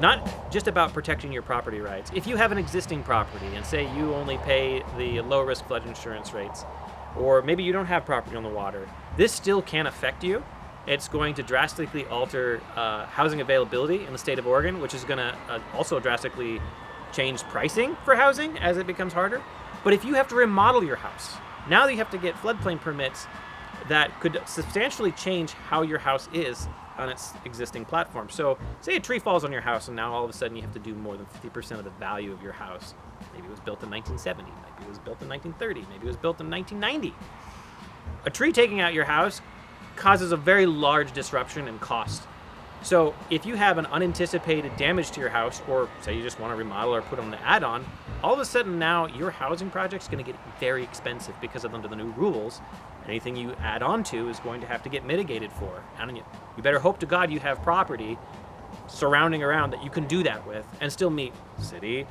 not just about protecting your property rights. If you have an existing property and say you only pay the low-risk flood insurance rates, or maybe you don't have property on the water, this still can affect you. It's going to drastically alter housing availability in the state of Oregon, which is going to also drastically change pricing for housing as it becomes harder. But if you have to remodel your house, now you have to get floodplain permits that could substantially change how your house is on its existing platform. So say a tree falls on your house and now all of a sudden you have to do more than 50% of the value of your house. Maybe it was built in 1970, maybe it was built in 1930, maybe it was built in 1990. A tree taking out your house causes a very large disruption and cost. So if you have an unanticipated damage to your house, or say you just want to remodel or put on an add-on, all of a sudden now your housing project is going to get very expensive because of under the new rules. Anything you add on to is going to have to get mitigated for. And you better hope to God you have property surrounding around that you can do that with and still meet state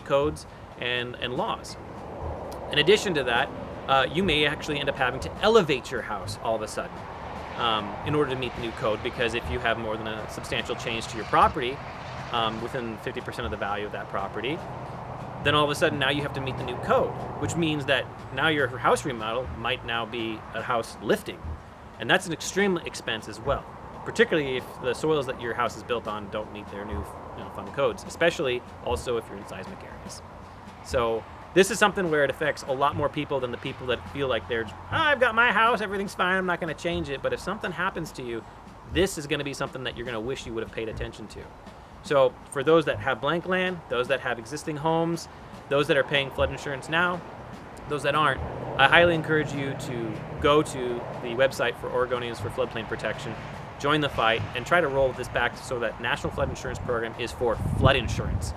codes and laws. In addition to that, you may actually end up having to elevate your house all of a sudden in order to meet the new code, because if you have more than a substantial change to your property within 50% of the value of that property, then all of a sudden now you have to meet the new code, which means that now your house remodel might now be a house lifting. And that's an extreme expense as well, particularly if the soils that your house is built on don't meet their new fund codes, especially also if you're in seismic areas. So this is something where it affects a lot more people than the people that feel like I've got my house, everything's fine, I'm not going to change it. But if something happens to you, this is going to be something that you're going to wish you would have paid attention to. So for those that have blank land, those that have existing homes, those that are paying flood insurance now, those that aren't, I highly encourage you to go to the website for Oregonians for Floodplain Protection, join the fight, and try to roll this back so that National Flood Insurance Program is for flood insurance.